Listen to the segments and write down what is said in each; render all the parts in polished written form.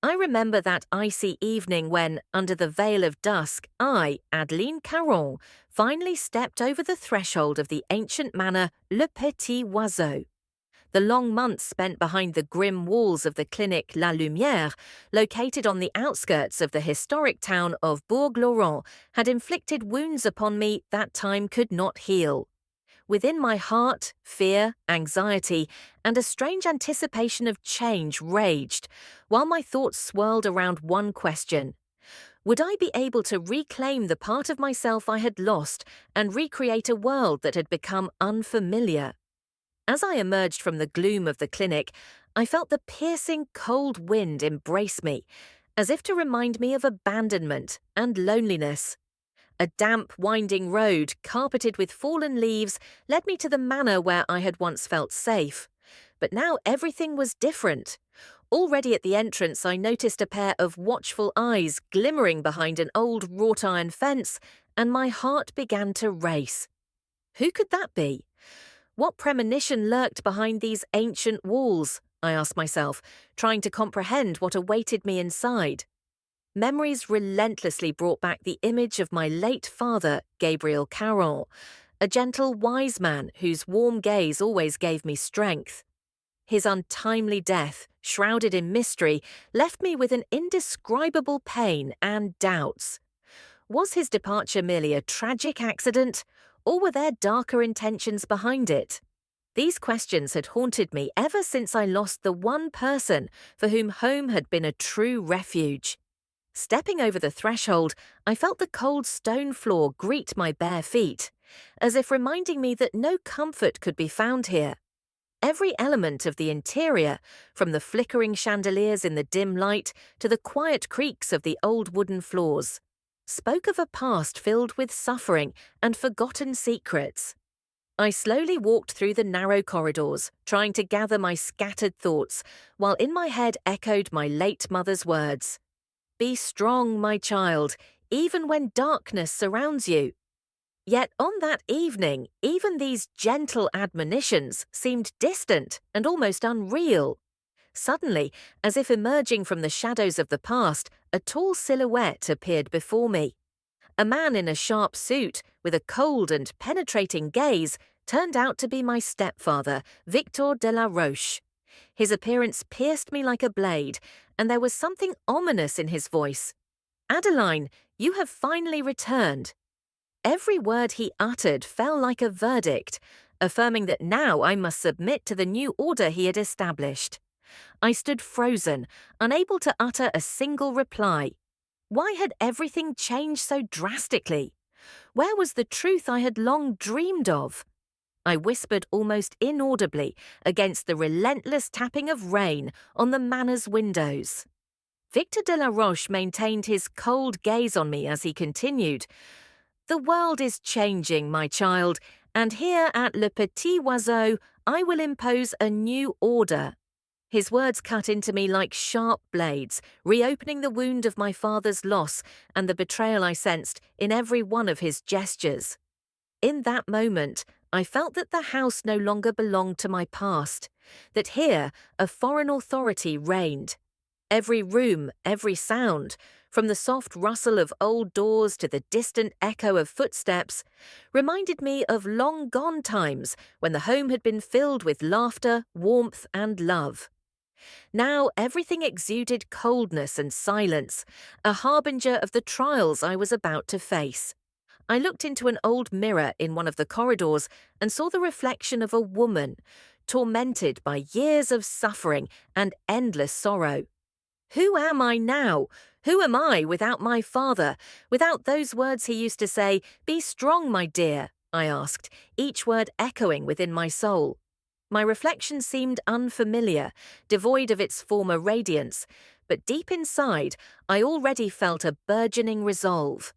I remember that icy evening when, under the veil of dusk, I, Adeline Caron, finally stepped over the threshold of the ancient manor Le Petit Oiseau. The long months spent behind the grim walls of the clinic La Lumière, located on the outskirts of the historic town of Bourg-Laurent, had inflicted wounds upon me that time could not heal. Within my heart, fear, anxiety, and a strange anticipation of change raged, while my thoughts swirled around one question. Would I be able to reclaim the part of myself I had lost and recreate a world that had become unfamiliar? As I emerged from the gloom of the clinic, I felt the piercing cold wind embrace me, as if to remind me of abandonment and loneliness. A damp, winding road, carpeted with fallen leaves, led me to the manor where I had once felt safe. But now everything was different. Already at the entrance, I noticed a pair of watchful eyes glimmering behind an old wrought-iron fence, and my heart began to race. Who could that be? What premonition lurked behind these ancient walls? I asked myself, trying to comprehend what awaited me inside. Memories relentlessly brought back the image of my late father, Gabriel Caron, a gentle, wise man whose warm gaze always gave me strength. His untimely death, shrouded in mystery, left me with an indescribable pain and doubts. Was his departure merely a tragic accident, or were there darker intentions behind it? These questions had haunted me ever since I lost the one person for whom home had been a true refuge. Stepping over the threshold, I felt the cold stone floor greet my bare feet, as if reminding me that no comfort could be found here. Every element of the interior, from the flickering chandeliers in the dim light to the quiet creaks of the old wooden floors, spoke of a past filled with suffering and forgotten secrets. I slowly walked through the narrow corridors, trying to gather my scattered thoughts, while in my head echoed my late mother's words. Be strong, my child, even when darkness surrounds you. Yet on that evening, even these gentle admonitions seemed distant and almost unreal. Suddenly, as if emerging from the shadows of the past, a tall silhouette appeared before me. A man in a sharp suit, with a cold and penetrating gaze, turned out to be my stepfather, Victor de la Roche. His appearance pierced me like a blade, and there was something ominous in his voice. Adeline, you have finally returned. Every word he uttered fell like a verdict, affirming that now I must submit to the new order he had established. I stood frozen, unable to utter a single reply. Why had everything changed so drastically? Where was the truth I had long dreamed of? I whispered almost inaudibly against the relentless tapping of rain on the manor's windows. Victor de la Roche maintained his cold gaze on me as he continued. The world is changing, my child, and here at Le Petit Oiseau I will impose a new order. His words cut into me like sharp blades, reopening the wound of my father's loss and the betrayal I sensed in every one of his gestures. In that moment, I felt that the house no longer belonged to my past, that here a foreign authority reigned. Every room, every sound, from the soft rustle of old doors to the distant echo of footsteps, reminded me of long-gone times when the home had been filled with laughter, warmth, and love. Now everything exuded coldness and silence, a harbinger of the trials I was about to face. I looked into an old mirror in one of the corridors and saw the reflection of a woman, tormented by years of suffering and endless sorrow. Who am I now? Who am I without my father, without those words he used to say, "Be strong, my dear," I asked, each word echoing within my soul. My reflection seemed unfamiliar, devoid of its former radiance, but deep inside, I already felt a burgeoning resolve.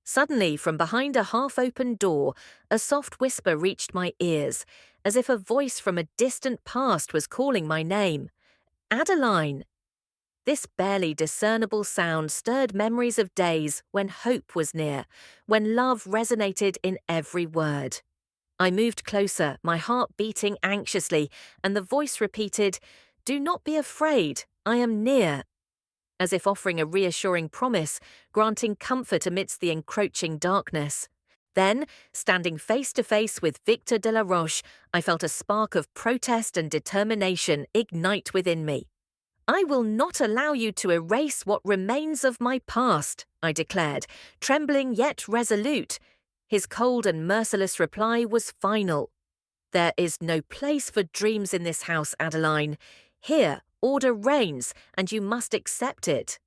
Suddenly, from behind a half-open door, a soft whisper reached my ears, as if a voice from a distant past was calling my name. Adeline! This barely discernible sound stirred memories of days when hope was near, when love resonated in every word. I moved closer, my heart beating anxiously, and the voice repeated, "Do not be afraid, I am near." as if offering a reassuring promise, granting comfort amidst the encroaching darkness. Then, standing face to face with Victor de la Roche, I felt a spark of protest and determination ignite within me. "I will not allow you to erase what remains of my past," I declared, trembling yet resolute. His cold and merciless reply was final. "There is no place for dreams in this house, Adeline. Here, order reigns, and you must accept it."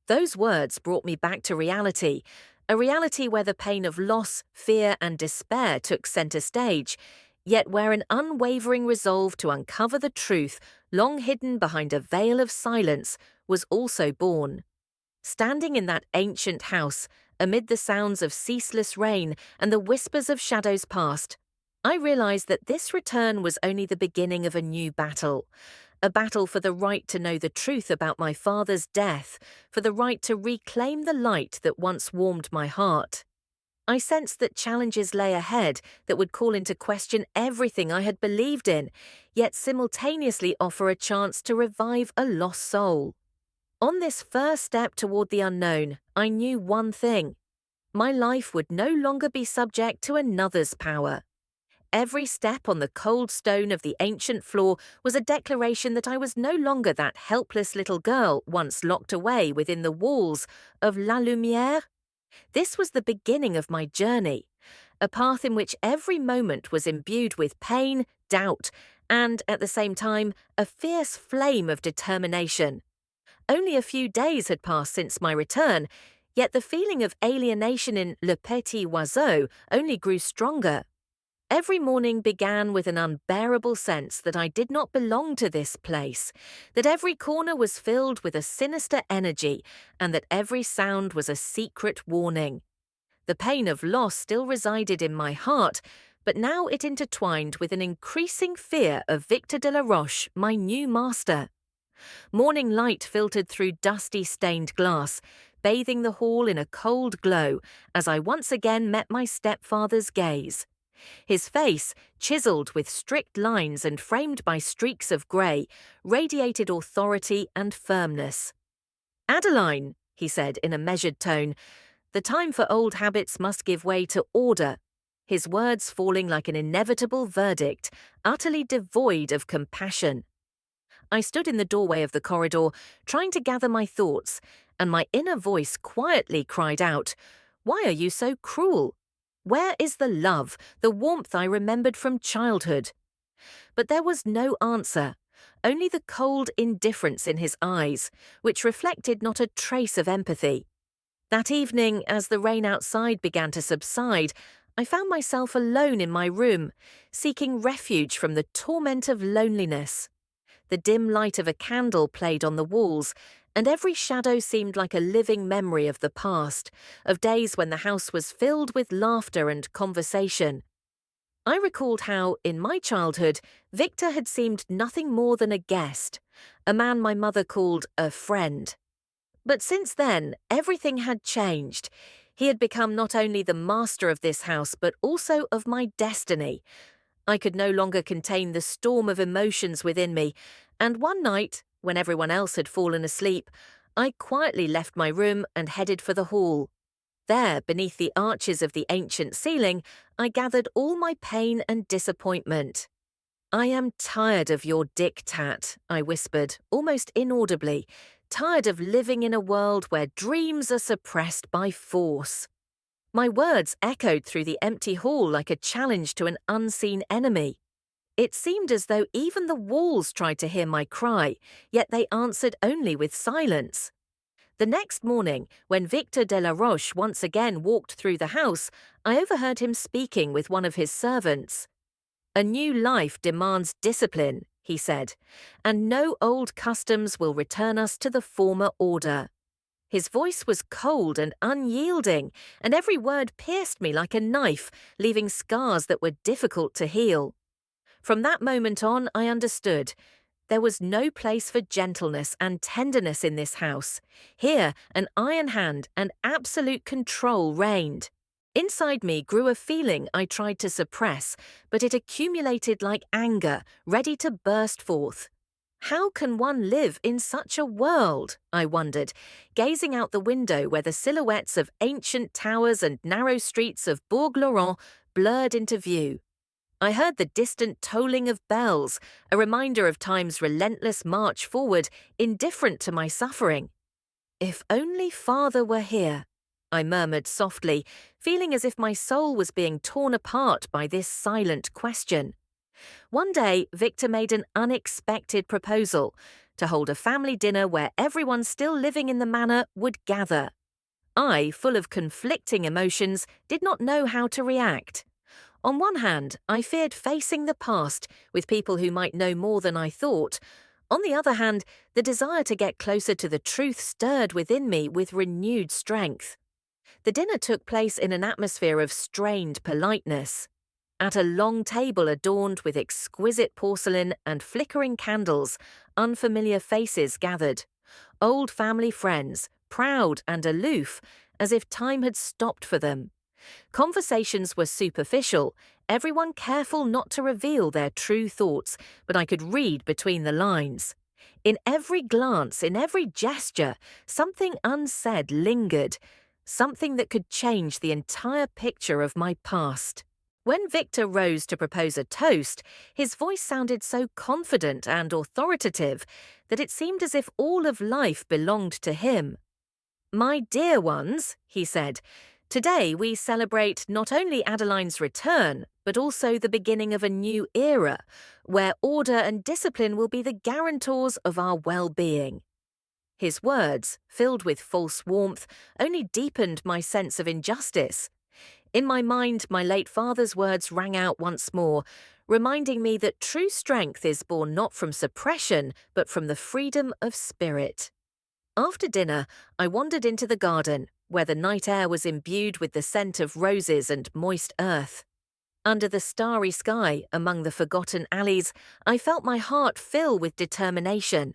Those words brought me back to reality, a reality where the pain of loss, fear, and despair took center stage, yet where an unwavering resolve to uncover the truth, long hidden behind a veil of silence, was also born. Standing in that ancient house, amid the sounds of ceaseless rain and the whispers of shadows past, I realized that this return was only the beginning of a new battle. A battle for the right to know the truth about my father's death, for the right to reclaim the light that once warmed my heart. I sensed that challenges lay ahead that would call into question everything I had believed in, yet simultaneously offer a chance to revive a lost soul. On this first step toward the unknown, I knew one thing. My life would no longer be subject to another's power. Every step on the cold stone of the ancient floor was a declaration that I was no longer that helpless little girl once locked away within the walls of La Lumière. This was the beginning of my journey, a path in which every moment was imbued with pain, doubt, and, at the same time, a fierce flame of determination. Only a few days had passed since my return, yet the feeling of alienation in Le Petit Oiseau only grew stronger. Every morning began with an unbearable sense that I did not belong to this place, that every corner was filled with a sinister energy, and that every sound was a secret warning. The pain of loss still resided in my heart, but now it intertwined with an increasing fear of Victor de la Roche, my new master. Morning light filtered through dusty stained glass, bathing the hall in a cold glow as I once again met my stepfather's gaze. His face, chiseled with strict lines and framed by streaks of grey, radiated authority and firmness. "Adeline," he said in a measured tone, "the time for old habits must give way to order," his words falling like an inevitable verdict, utterly devoid of compassion. I stood in the doorway of the corridor, trying to gather my thoughts, and my inner voice quietly cried out, "Why are you so cruel? Where is the love, the warmth I remembered from childhood?" But there was no answer, only the cold indifference in his eyes, which reflected not a trace of empathy. That evening, as the rain outside began to subside, I found myself alone in my room, seeking refuge from the torment of loneliness. The dim light of a candle played on the walls, and every shadow seemed like a living memory of the past, of days when the house was filled with laughter and conversation. I recalled how, in my childhood, Victor had seemed nothing more than a guest, a man my mother called a friend. But since then, everything had changed. He had become not only the master of this house, but also of my destiny. I could no longer contain the storm of emotions within me, and one night, when everyone else had fallen asleep, I quietly left my room and headed for the hall. There, beneath the arches of the ancient ceiling, I gathered all my pain and disappointment. "I am tired of your diktat," I whispered, almost inaudibly, "tired of living in a world where dreams are suppressed by force." My words echoed through the empty hall like a challenge to an unseen enemy. It seemed as though even the walls tried to hear my cry, yet they answered only with silence. The next morning, when Victor de la Roche once again walked through the house, I overheard him speaking with one of his servants. "A new life demands discipline," he said, "and no old customs will return us to the former order." His voice was cold and unyielding, and every word pierced me like a knife, leaving scars that were difficult to heal. From that moment on, I understood. There was no place for gentleness and tenderness in this house. Here, an iron hand and absolute control reigned. Inside me grew a feeling I tried to suppress, but it accumulated like anger, ready to burst forth. How can one live in such a world? I wondered, gazing out the window where the silhouettes of ancient towers and narrow streets of Bourg-Laurent blurred into view. I heard the distant tolling of bells, a reminder of time's relentless march forward, indifferent to my suffering. If only father were here, I murmured softly, feeling as if my soul was being torn apart by this silent question. One day, Victor made an unexpected proposal to hold a family dinner where everyone still living in the manor would gather. I, full of conflicting emotions, did not know how to react. On one hand, I feared facing the past with people who might know more than I thought. On the other hand, the desire to get closer to the truth stirred within me with renewed strength. The dinner took place in an atmosphere of strained politeness. At a long table adorned with exquisite porcelain and flickering candles, unfamiliar faces gathered. Old family friends, proud and aloof, as if time had stopped for them. Conversations were superficial, everyone careful not to reveal their true thoughts, but I could read between the lines. In every glance, in every gesture, something unsaid lingered, something that could change the entire picture of my past. When Victor rose to propose a toast, his voice sounded so confident and authoritative that it seemed as if all of life belonged to him. "My dear ones," he said, "today we celebrate not only Adeline's return, but also the beginning of a new era, where order and discipline will be the guarantors of our well-being." His words, filled with false warmth, only deepened my sense of injustice. In my mind, my late father's words rang out once more, reminding me that true strength is born not from suppression, but from the freedom of spirit. After dinner, I wandered into the garden, where the night air was imbued with the scent of roses and moist earth. Under the starry sky, among the forgotten alleys, I felt my heart fill with determination.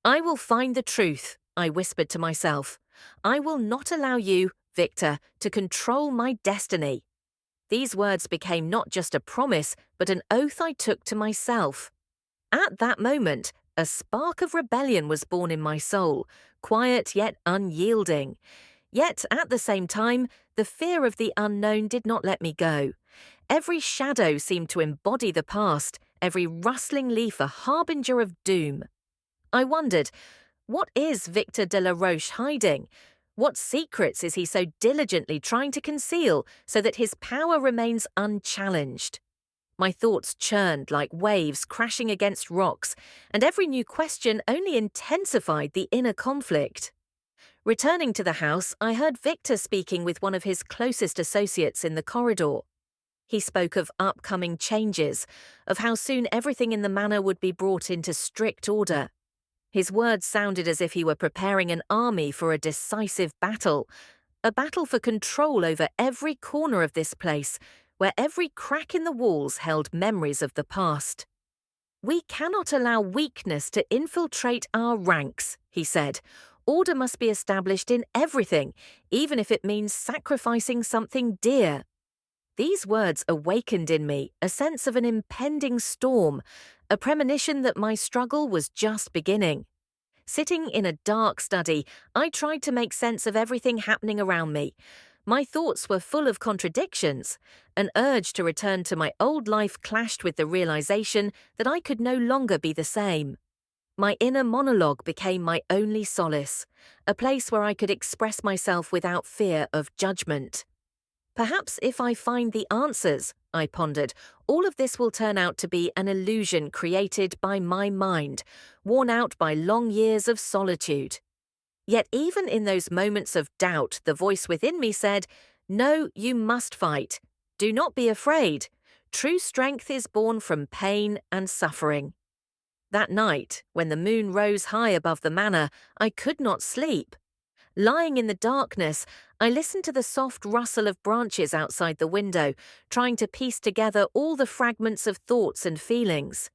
"I will find the truth," I whispered to myself. "I will not allow you, Victor, to control my destiny." These words became not just a promise, but an oath I took to myself. At that moment, a spark of rebellion was born in my soul, quiet yet unyielding. Yet, at the same time, the fear of the unknown did not let me go. Every shadow seemed to embody the past, every rustling leaf a harbinger of doom. I wondered, what is Victor de la Roche hiding? What secrets is he so diligently trying to conceal so that his power remains unchallenged? My thoughts churned like waves crashing against rocks, and every new question only intensified the inner conflict. Returning to the house, I heard Victor speaking with one of his closest associates in the corridor. He spoke of upcoming changes, of how soon everything in the manor would be brought into strict order. His words sounded as if he were preparing an army for a decisive battle, a battle for control over every corner of this place, where every crack in the walls held memories of the past. "We cannot allow weakness to infiltrate our ranks," he said. "Order must be established in everything, even if it means sacrificing something dear." These words awakened in me a sense of an impending storm, a premonition that my struggle was just beginning. Sitting in a dark study, I tried to make sense of everything happening around me. My thoughts were full of contradictions. An urge to return to my old life clashed with the realization that I could no longer be the same. My inner monologue became my only solace, a place where I could express myself without fear of judgment. Perhaps if I find the answers, I pondered, all of this will turn out to be an illusion created by my mind, worn out by long years of solitude. Yet even in those moments of doubt, the voice within me said, "No, you must fight. Do not be afraid. True strength is born from pain and suffering." That night, when the moon rose high above the manor, I could not sleep. Lying in the darkness, I listened to the soft rustle of branches outside the window, trying to piece together all the fragments of thoughts and feelings.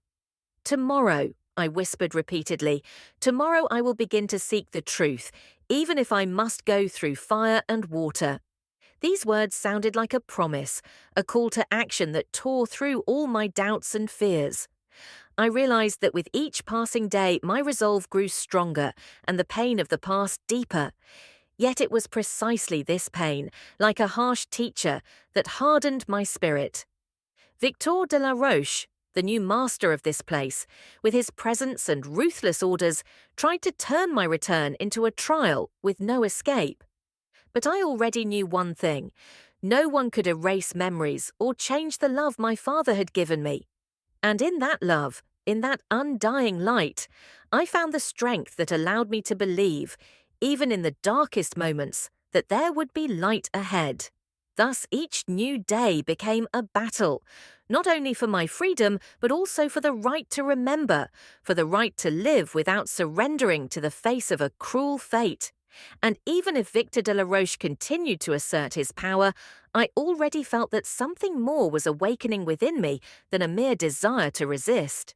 "Tomorrow," I whispered repeatedly, "tomorrow I will begin to seek the truth, even if I must go through fire and water." These words sounded like a promise, a call to action that tore through all my doubts and fears. I realized that with each passing day my resolve grew stronger and the pain of the past deeper. Yet it was precisely this pain, like a harsh teacher, that hardened my spirit. Victor de la Roche, the new master of this place, with his presence and ruthless orders, tried to turn my return into a trial with no escape. But I already knew one thing: no one could erase memories or change the love my father had given me. And in that love, in that undying light, I found the strength that allowed me to believe, even in the darkest moments, that there would be light ahead. Thus, each new day became a battle, not only for my freedom, but also for the right to remember, for the right to live without surrendering to the face of a cruel fate. And even if Victor de la Roche continued to assert his power, I already felt that something more was awakening within me than a mere desire to resist.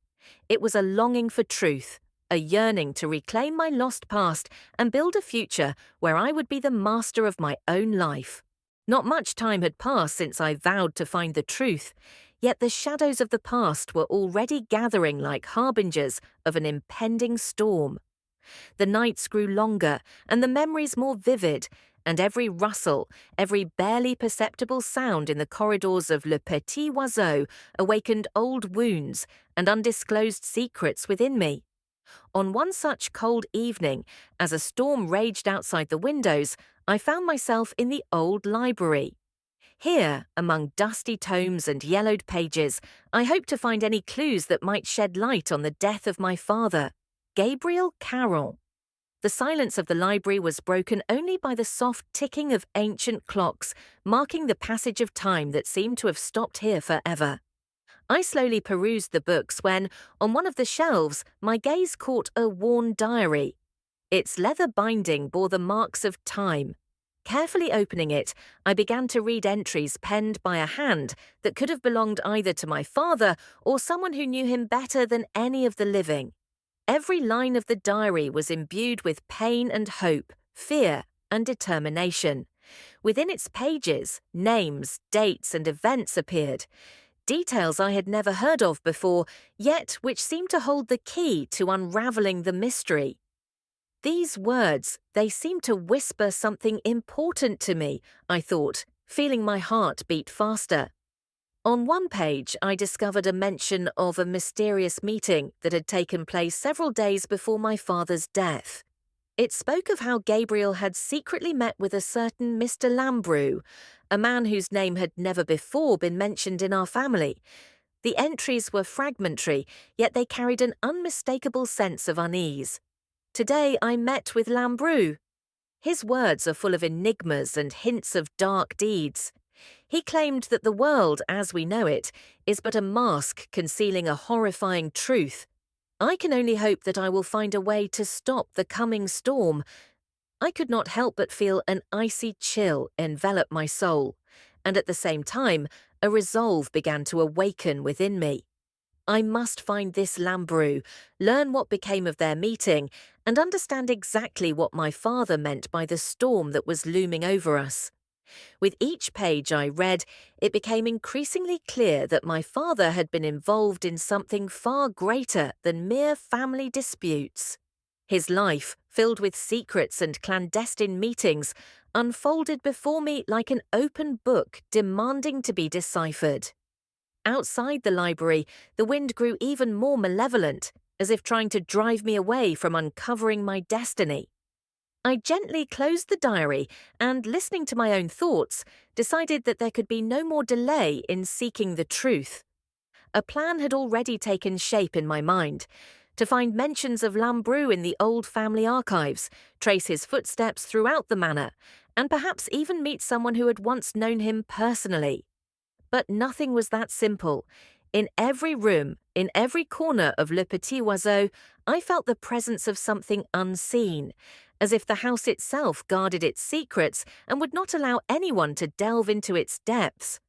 It was a longing for truth, a yearning to reclaim my lost past and build a future where I would be the master of my own life. Not much time had passed since I vowed to find the truth, yet the shadows of the past were already gathering like harbingers of an impending storm. The nights grew longer and the memories more vivid, and every rustle, every barely perceptible sound in the corridors of Le Petit Oiseau awakened old wounds and undisclosed secrets within me. On one such cold evening, as a storm raged outside the windows, I found myself in the old library. Here, among dusty tomes and yellowed pages, I hoped to find any clues that might shed light on the death of my father, Adeline Caron. The silence of the library was broken only by the soft ticking of ancient clocks, marking the passage of time that seemed to have stopped here forever. I slowly perused the books when, on one of the shelves, my gaze caught a worn diary. Its leather binding bore the marks of time. Carefully opening it, I began to read entries penned by a hand that could have belonged either to my father or someone who knew him better than any of the living. Every line of the diary was imbued with pain and hope, fear and determination. Within its pages, names, dates and events appeared. Details I had never heard of before, yet which seemed to hold the key to unraveling the mystery. These words, they seemed to whisper something important to me, I thought, feeling my heart beat faster. On one page, I discovered a mention of a mysterious meeting that had taken place several days before my father's death. It spoke of how Gabriel had secretly met with a certain Mr. Lambrou, a man whose name had never before been mentioned in our family. The entries were fragmentary, yet they carried an unmistakable sense of unease. Today I met with Lambrou. His words are full of enigmas and hints of dark deeds. He claimed that the world, as we know it, is but a mask concealing a horrifying truth. I can only hope that I will find a way to stop the coming storm. I could not help but feel an icy chill envelop my soul, and at the same time, a resolve began to awaken within me. I must find this Lambrou, learn what became of their meeting, and understand exactly what my father meant by the storm that was looming over us. With each page I read, it became increasingly clear that my father had been involved in something far greater than mere family disputes. His life, filled with secrets and clandestine meetings, unfolded before me like an open book demanding to be deciphered. Outside the library, the wind grew even more malevolent, as if trying to drive me away from uncovering my destiny. I gently closed the diary and, listening to my own thoughts, decided that there could be no more delay in seeking the truth. A plan had already taken shape in my mind: to find mentions of Lambrou in the old family archives, trace his footsteps throughout the manor, and perhaps even meet someone who had once known him personally. But nothing was that simple. In every room, in every corner of Le Petit Oiseau, I felt the presence of something unseen, as if the house itself guarded its secrets and would not allow anyone to delve into its depths.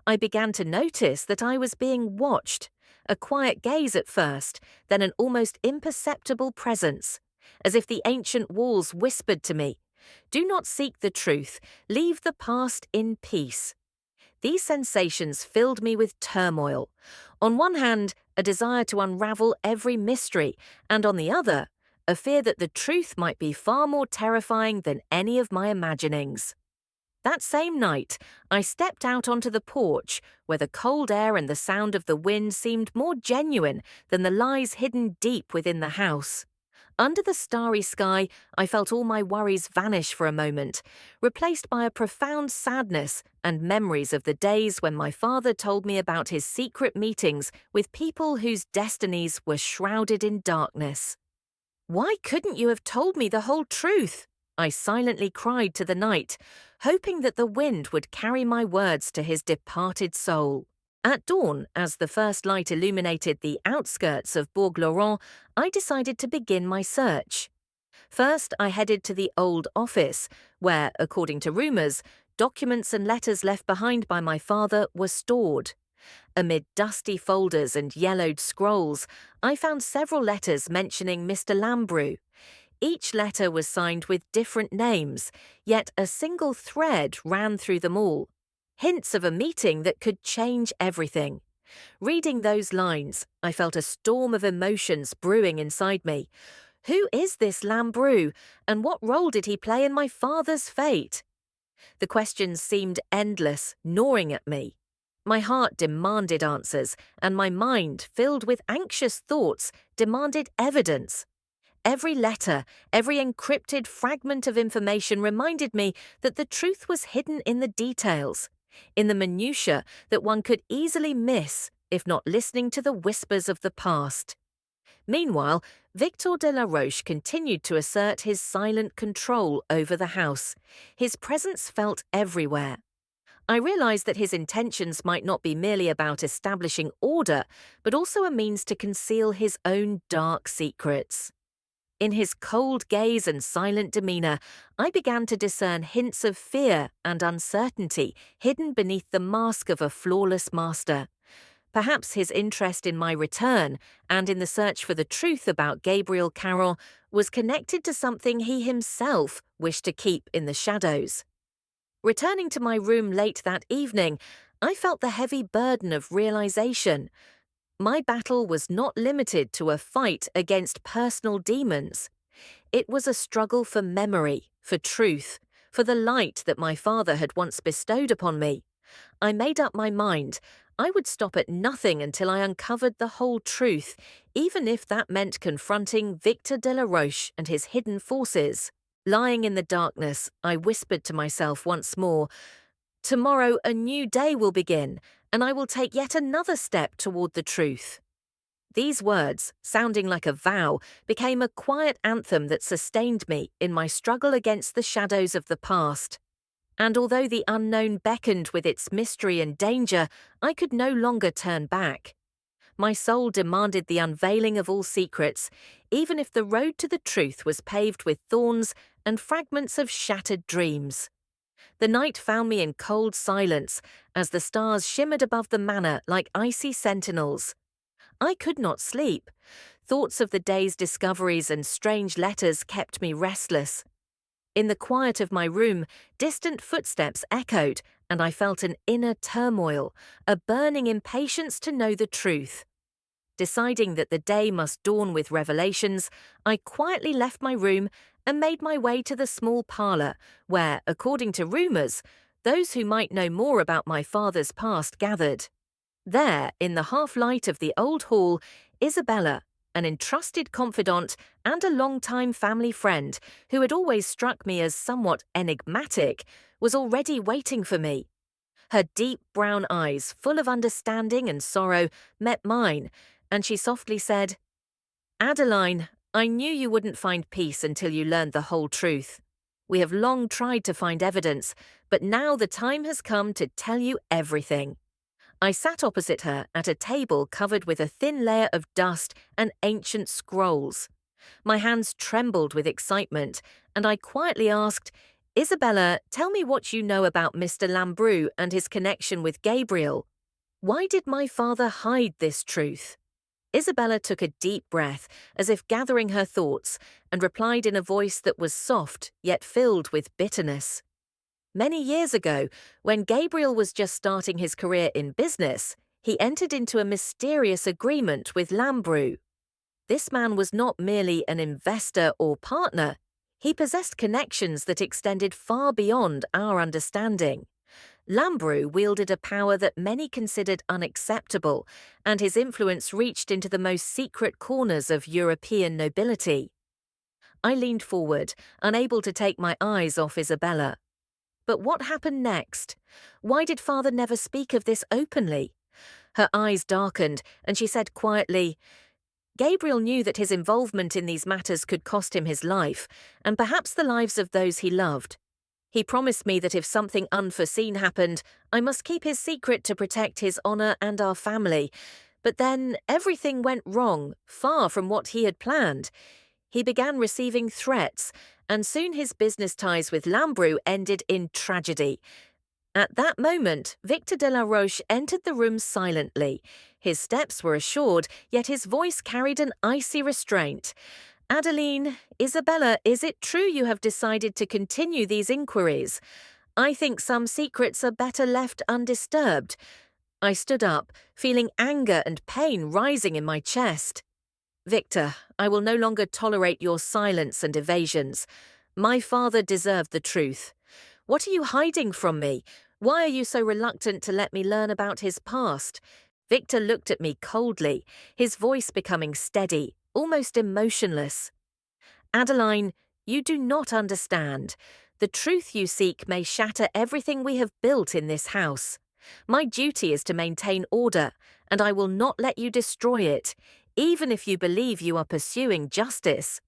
I began to notice that I was being watched, a quiet gaze at first, then an almost imperceptible presence, as if the ancient walls whispered to me, "Do not seek the truth, leave the past in peace." These sensations filled me with turmoil. On one hand, a desire to unravel every mystery, and on the other, a fear that the truth might be far more terrifying than any of my imaginings. That same night, I stepped out onto the porch, where the cold air and the sound of the wind seemed more genuine than the lies hidden deep within the house. Under the starry sky, I felt all my worries vanish for a moment, replaced by a profound sadness and memories of the days when my father told me about his secret meetings with people whose destinies were shrouded in darkness. "Why couldn't you have told me the whole truth?" I silently cried to the night, hoping that the wind would carry my words to his departed soul. At dawn, as the first light illuminated the outskirts of Bourg-Laurent, I decided to begin my search. First, I headed to the old office, where, according to rumors, documents and letters left behind by my father were stored. Amid dusty folders and yellowed scrolls, I found several letters mentioning Mr. Lambrou. Each letter was signed with different names, yet a single thread ran through them all. Hints of a meeting that could change everything. Reading those lines, I felt a storm of emotions brewing inside me. Who is this Lambrou, and what role did he play in my father's fate? The questions seemed endless, gnawing at me. My heart demanded answers, and my mind, filled with anxious thoughts, demanded evidence. Every letter, every encrypted fragment of information reminded me that the truth was hidden in the details, in the minutiae that one could easily miss if not listening to the whispers of the past. Meanwhile, Victor de la Roche continued to assert his silent control over the house. His presence felt everywhere. I realized that his intentions might not be merely about establishing order, but also a means to conceal his own dark secrets. In his cold gaze and silent demeanor, I began to discern hints of fear and uncertainty hidden beneath the mask of a flawless master. Perhaps his interest in my return and in the search for the truth about Gabriel Caron was connected to something he himself wished to keep in the shadows. Returning to my room late that evening, I felt the heavy burden of realization. My battle was not limited to a fight against personal demons. It was a struggle for memory, for truth, for the light that my father had once bestowed upon me. I made up my mind. I would stop at nothing until I uncovered the whole truth, even if that meant confronting Victor de la Roche and his hidden forces. Lying in the darkness, I whispered to myself once more, "Tomorrow a new day will begin, and I will take yet another step toward the truth." These words, sounding like a vow, became a quiet anthem that sustained me in my struggle against the shadows of the past. And although the unknown beckoned with its mystery and danger, I could no longer turn back. My soul demanded the unveiling of all secrets, even if the road to the truth was paved with thorns and fragments of shattered dreams. The night found me in cold silence as the stars shimmered above the manor like icy sentinels. I could not sleep. Thoughts of the day's discoveries and strange letters kept me restless. In the quiet of my room, distant footsteps echoed, and I felt an inner turmoil, a burning impatience to know the truth. Deciding that the day must dawn with revelations, I quietly left my room and made my way to the small parlour, where, according to rumours, those who might know more about my father's past gathered. There, in the half-light of the old hall, Isabella, an entrusted confidant and a long-time family friend who had always struck me as somewhat enigmatic, was already waiting for me. Her deep brown eyes, full of understanding and sorrow, met mine, and she softly said, "Adeline, I knew you wouldn't find peace until you learned the whole truth. We have long tried to find evidence, but now the time has come to tell you everything." I sat opposite her at a table covered with a thin layer of dust and ancient scrolls. My hands trembled with excitement, and I quietly asked, "Isabella, tell me what you know about Mr. Lambrou and his connection with Gabriel. Why did my father hide this truth?" Isabella took a deep breath, as if gathering her thoughts, and replied in a voice that was soft yet filled with bitterness. Many years ago, when Gabriel was just starting his career in business, he entered into a mysterious agreement with Lambrou. This man was not merely an investor or partner. He possessed connections that extended far beyond our understanding. Lambrou wielded a power that many considered unacceptable, and his influence reached into the most secret corners of European nobility. I leaned forward, unable to take my eyes off Isabella. But what happened next? Why did father never speak of this openly? Her eyes darkened, and she said quietly, Gabriel knew that his involvement in these matters could cost him his life, and perhaps the lives of those he loved. He promised me that if something unforeseen happened, I must keep his secret to protect his honor and our family. But then everything went wrong, far from what he had planned. He began receiving threats, and soon his business ties with Lambrou ended in tragedy. At that moment, Victor de la Roche entered the room silently. His steps were assured, yet his voice carried an icy restraint. Adeline, Isabella, is it true you have decided to continue these inquiries? I think some secrets are better left undisturbed. I stood up, feeling anger and pain rising in my chest. Victor, I will no longer tolerate your silence and evasions. My father deserved the truth. What are you hiding from me? Why are you so reluctant to let me learn about his past? Victor looked at me coldly, his voice becoming steady, almost emotionless. Adeline, you do not understand. The truth you seek may shatter everything we have built in this house. My duty is to maintain order, and I will not let you destroy it, even if you believe you are pursuing justice.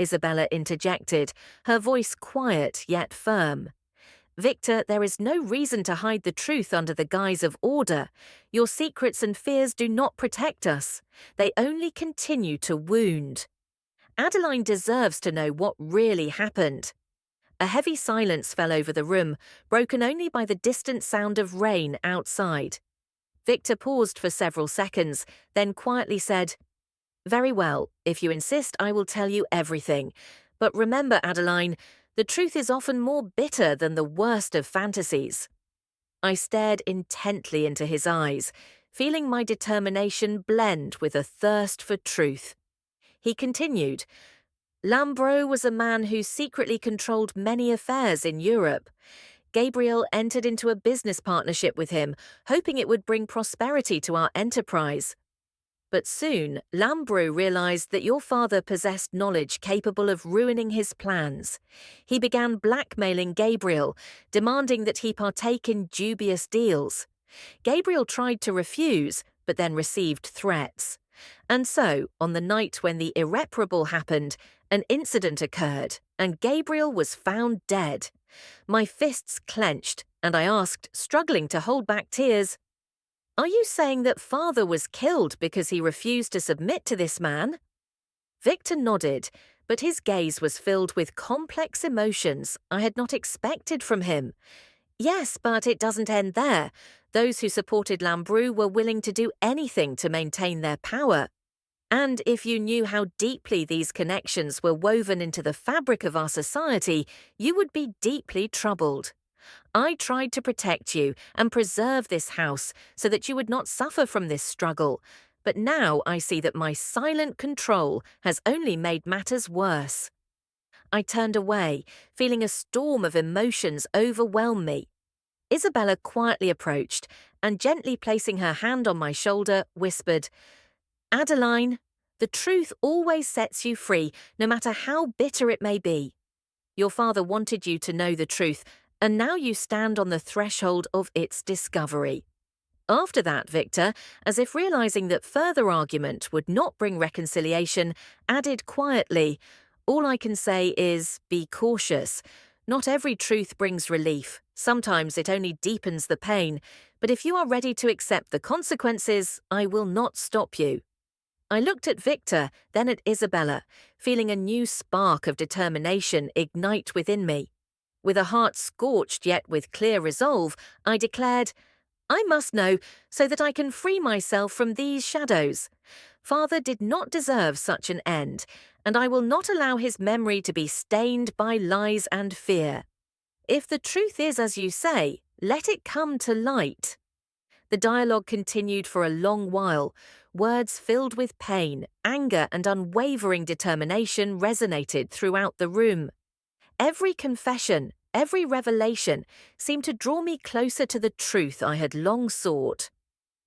Isabella interjected, her voice quiet yet firm. Victor, there is no reason to hide the truth under the guise of order. Your secrets and fears do not protect us. They only continue to wound. Adeline deserves to know what really happened. A heavy silence fell over the room, broken only by the distant sound of rain outside. Victor paused for several seconds, then quietly said, Very well, if you insist, I will tell you everything. But remember, Adeline, the truth is often more bitter than the worst of fantasies. I stared intently into his eyes, feeling my determination blend with a thirst for truth. He continued, Lambrou was a man who secretly controlled many affairs in Europe. Gabriel entered into a business partnership with him, hoping it would bring prosperity to our enterprise. But soon, Lambrou realized that your father possessed knowledge capable of ruining his plans. He began blackmailing Gabriel, demanding that he partake in dubious deals. Gabriel tried to refuse, but then received threats. And so, on the night when the irreparable happened, an incident occurred, and Gabriel was found dead. My fists clenched, and I asked, struggling to hold back tears, Are you saying that father was killed because he refused to submit to this man? Victor nodded, but his gaze was filled with complex emotions I had not expected from him. Yes, but it doesn't end there. Those who supported Lambrou were willing to do anything to maintain their power. And if you knew how deeply these connections were woven into the fabric of our society, you would be deeply troubled. I tried to protect you and preserve this house so that you would not suffer from this struggle, but now I see that my silent control has only made matters worse. I turned away, feeling a storm of emotions overwhelm me. Isabella quietly approached and, gently placing her hand on my shoulder, whispered, Adeline, the truth always sets you free, no matter how bitter it may be. Your father wanted you to know the truth, and now you stand on the threshold of its discovery. After that, Victor, as if realizing that further argument would not bring reconciliation, added quietly, All I can say is, be cautious. Not every truth brings relief. Sometimes it only deepens the pain. But if you are ready to accept the consequences, I will not stop you. I looked at Victor, then at Isabella, feeling a new spark of determination ignite within me. With a heart scorched yet with clear resolve, I declared, I must know so that I can free myself from these shadows. Father did not deserve such an end, and I will not allow his memory to be stained by lies and fear. If the truth is as you say, let it come to light. The dialogue continued for a long while. Words filled with pain, anger, and unwavering determination resonated throughout the room. Every confession, every revelation seemed to draw me closer to the truth I had long sought.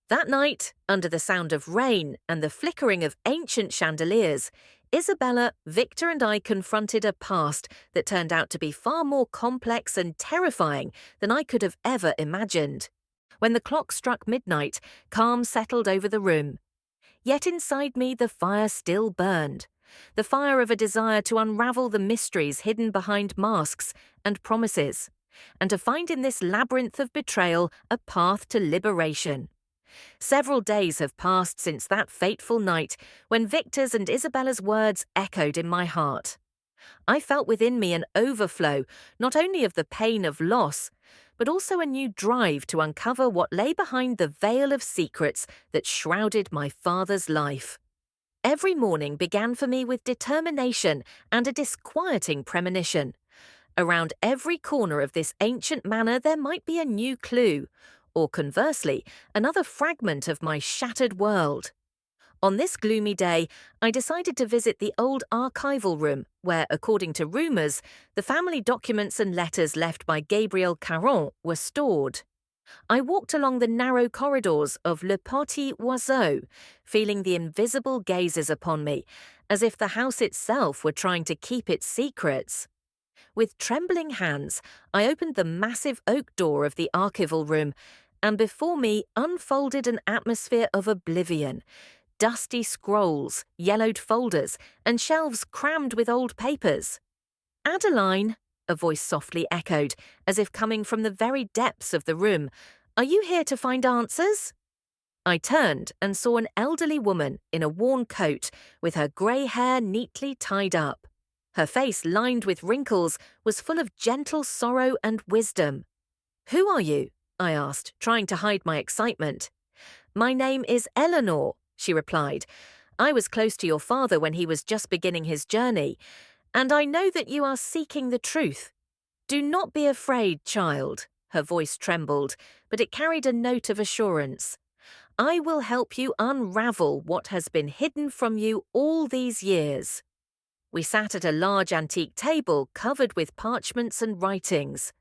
That night, under the sound of rain and the flickering of ancient chandeliers, Isabella, Victor, and I confronted a past that turned out to be far more complex and terrifying than I could have ever imagined. When the clock struck midnight, calm settled over the room. Yet inside me the fire still burned, the fire of a desire to unravel the mysteries hidden behind masks and promises, and to find in this labyrinth of betrayal a path to liberation. Several days have passed since that fateful night when Victor's and Isabella's words echoed in my heart. I felt within me an overflow not only of the pain of loss, but also a new drive to uncover what lay behind the veil of secrets that shrouded my father's life. Every morning began for me with determination and a disquieting premonition. Around every corner of this ancient manor there might be a new clue, or conversely, another fragment of my shattered world. On this gloomy day, I decided to visit the old archival room where, according to rumours, the family documents and letters left by Adeline Caron were stored. I walked along the narrow corridors of Le Petit Oiseau, feeling the invisible gazes upon me, as if the house itself were trying to keep its secrets. With trembling hands, I opened the massive oak door of the archival room, and before me unfolded an atmosphere of oblivion. Dusty scrolls, yellowed folders, and shelves crammed with old papers. "Adeline," a voice softly echoed, as if coming from the very depths of the room, "are you here to find answers?" I turned and saw an elderly woman in a worn coat with her grey hair neatly tied up. Her face, lined with wrinkles, was full of gentle sorrow and wisdom. "Who are you?" I asked, trying to hide my excitement. "My name is Eleanor," she replied. "I was close to your father when he was just beginning his journey, and I know that you are seeking the truth. Do not be afraid, child." Her voice trembled, but it carried a note of assurance. "I will help you unravel what has been hidden from you all these years." We sat at a large antique table covered with parchments and writings.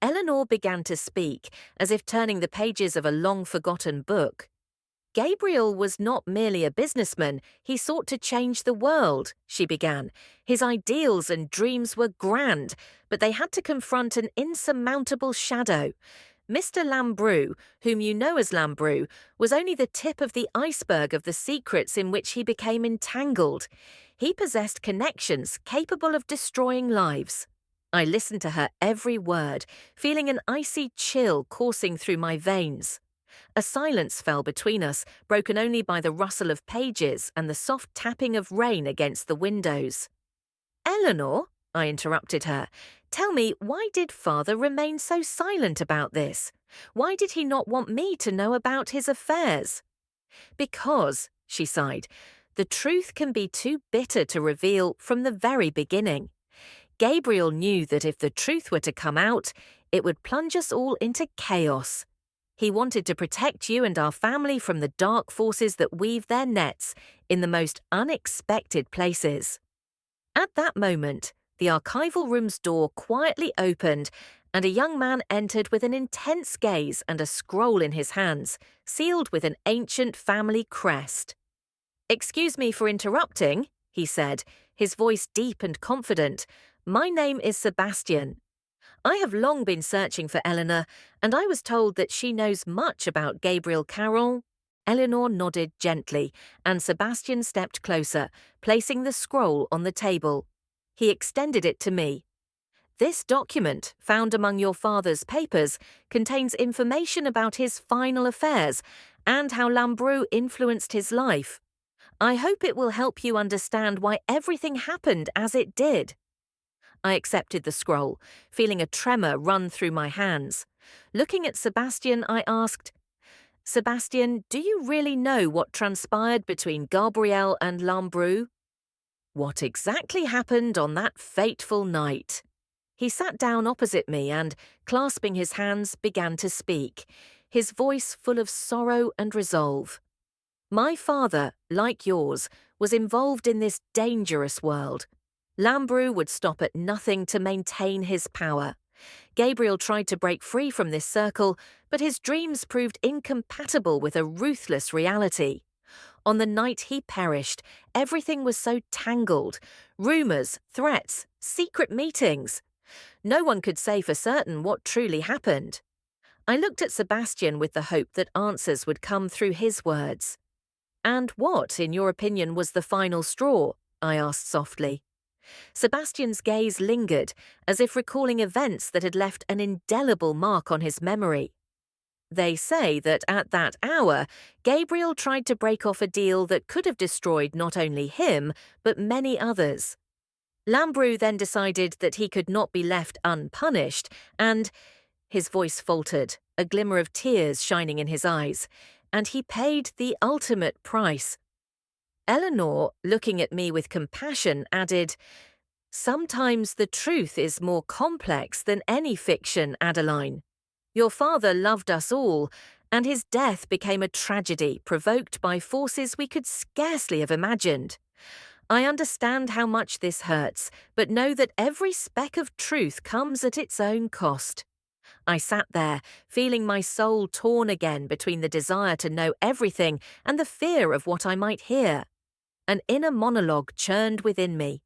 Eleanor began to speak, as if turning the pages of a long-forgotten book. "Gabriel was not merely a businessman, he sought to change the world," she began. "His ideals and dreams were grand, but they had to confront an insurmountable shadow. Mr. Lambrou, whom you know as Lambrou, was only the tip of the iceberg of the secrets in which he became entangled. He possessed connections capable of destroying lives." I listened to her every word, feeling an icy chill coursing through my veins. A silence fell between us, broken only by the rustle of pages and the soft tapping of rain against the windows. "Eleanor," I interrupted her, "tell me, why did father remain so silent about this? Why did he not want me to know about his affairs?" "Because," she sighed, "the truth can be too bitter to reveal from the very beginning. Gabriel knew that if the truth were to come out, it would plunge us all into chaos. He wanted to protect you and our family from the dark forces that weave their nets in the most unexpected places." At that moment, the archival room's door quietly opened, and a young man entered with an intense gaze and a scroll in his hands, sealed with an ancient family crest. "Excuse me for interrupting," he said, his voice deep and confident. "My name is Sebastian. I have long been searching for Eleanor, and I was told that she knows much about Adeline Caron." Eleanor nodded gently, and Sebastian stepped closer, placing the scroll on the table. He extended it to me. "This document, found among your father's papers, contains information about his final affairs and how Lambrou influenced his life. I hope it will help you understand why everything happened as it did." I accepted the scroll, feeling a tremor run through my hands. Looking at Sebastian, I asked, "Sebastian, do you really know what transpired between Gabriel and Lambrou? What exactly happened on that fateful night?" He sat down opposite me and, clasping his hands, began to speak, his voice full of sorrow and resolve. My father, like yours, was involved in this dangerous world. Lambrou would stop at nothing to maintain his power. Gabriel tried to break free from this circle, but his dreams proved incompatible with a ruthless reality. On the night he perished, everything was so tangled. Rumors, threats, secret meetings. No one could say for certain what truly happened. I looked at Sebastian with the hope that answers would come through his words. "And what, in your opinion, was the final straw?" I asked softly. Sebastian's gaze lingered, as if recalling events that had left an indelible mark on his memory. "They say that at that hour, Gabriel tried to break off a deal that could have destroyed not only him, but many others. Lambrou then decided that he could not be left unpunished, and—" his voice faltered, a glimmer of tears shining in his eyes, "and he paid the ultimate price." Eleanor, looking at me with compassion, added, "Sometimes the truth is more complex than any fiction, Adeline. Your father loved us all, and his death became a tragedy provoked by forces we could scarcely have imagined. I understand how much this hurts, but know that every speck of truth comes at its own cost." I sat there, feeling my soul torn again between the desire to know everything and the fear of what I might hear. An inner monologue churned within me.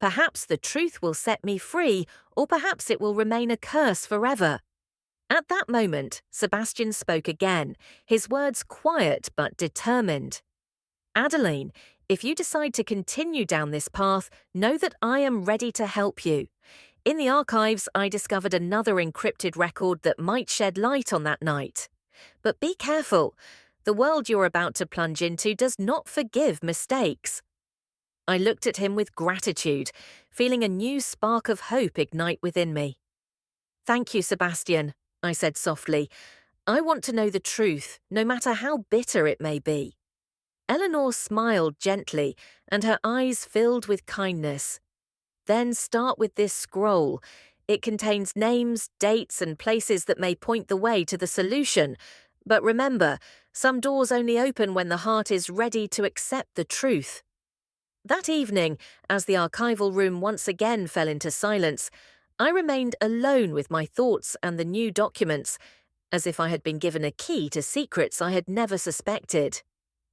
Perhaps the truth will set me free, or perhaps it will remain a curse forever. At that moment, Sebastian spoke again, his words quiet but determined. "Adeline, if you decide to continue down this path, know that I am ready to help you. In the archives, I discovered another encrypted record that might shed light on that night. But be careful. The world you're about to plunge into does not forgive mistakes." I looked at him with gratitude, feeling a new spark of hope ignite within me. "Thank you, Sebastian," I said softly. "I want to know the truth, no matter how bitter it may be." Eleanor smiled gently, and her eyes filled with kindness. "Then start with this scroll. It contains names, dates, and places that may point the way to the solution. But remember, some doors only open when the heart is ready to accept the truth." That evening, as the archival room once again fell into silence, I remained alone with my thoughts and the new documents, as if I had been given a key to secrets I had never suspected.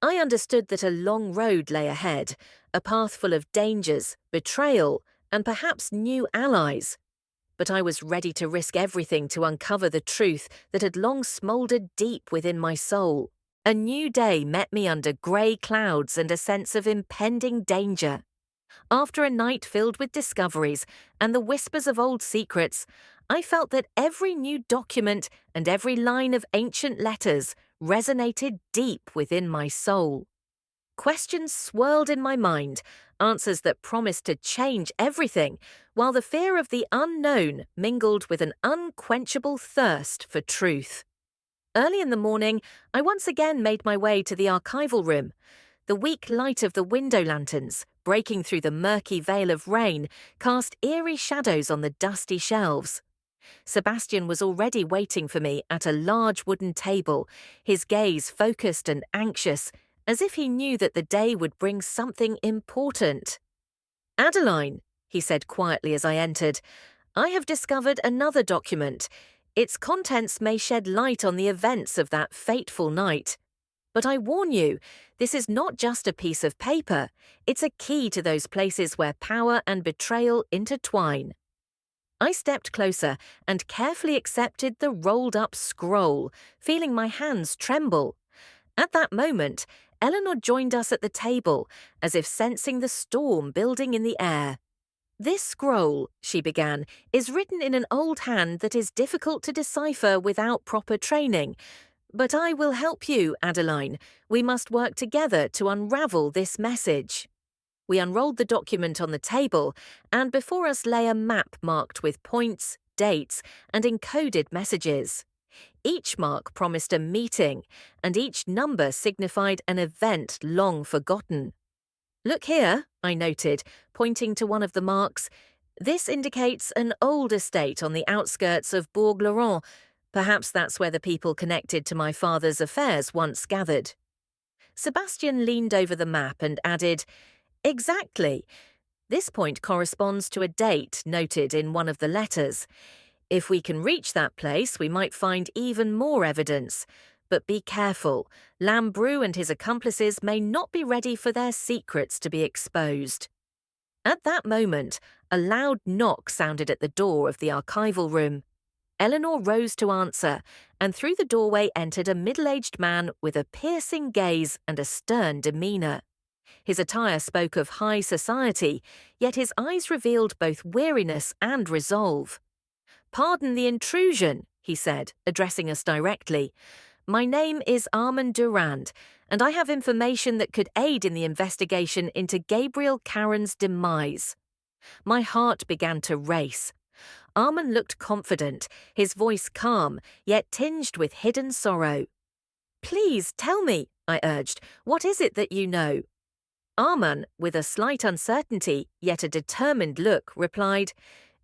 I understood that a long road lay ahead, a path full of dangers, betrayal, and perhaps new allies. But I was ready to risk everything to uncover the truth that had long smouldered deep within my soul. A new day met me under grey clouds and a sense of impending danger. After a night filled with discoveries and the whispers of old secrets, I felt that every new document and every line of ancient letters resonated deep within my soul. Questions swirled in my mind, answers that promised to change everything, while the fear of the unknown mingled with an unquenchable thirst for truth. Early in the morning, I once again made my way to the archival room. The weak light of the window lanterns, breaking through the murky veil of rain, cast eerie shadows on the dusty shelves. Sebastian was already waiting for me at a large wooden table, his gaze focused and anxious, as if he knew that the day would bring something important. "Adeline," he said quietly as I entered, "I have discovered another document. Its contents may shed light on the events of that fateful night. But I warn you, this is not just a piece of paper. It's a key to those places where power and betrayal intertwine." I stepped closer and carefully accepted the rolled-up scroll, feeling my hands tremble. At that moment, Eleanor joined us at the table, as if sensing the storm building in the air. "This scroll," she began, "is written in an old hand that is difficult to decipher without proper training. But I will help you, Adeline. We must work together to unravel this message." We unrolled the document on the table, and before us lay a map marked with points, dates, and encoded messages. Each mark promised a meeting, and each number signified an event long forgotten. "Look here," I noted, pointing to one of the marks. This indicates an old estate on the outskirts of Bourg-Laurent. Perhaps that's where the people connected to my father's affairs once gathered. Sebastian leaned over the map and added, "Exactly. This point corresponds to a date noted in one of the letters. If we can reach that place, we might find even more evidence. But be careful. Lambrou and his accomplices may not be ready for their secrets to be exposed." At that moment, a loud knock sounded at the door of the archival room. Eleanor rose to answer, and through the doorway entered a middle-aged man with a piercing gaze and a stern demeanour. His attire spoke of high society, yet his eyes revealed both weariness and resolve. "Pardon the intrusion," he said, addressing us directly. "My name is Armand Durand, and I have information that could aid in the investigation into Gabriel Caron's demise." My heart began to race. Armand looked confident, his voice calm, yet tinged with hidden sorrow. "Please tell me," I urged, "what is it that you know?" Armand, with a slight uncertainty, yet a determined look, replied,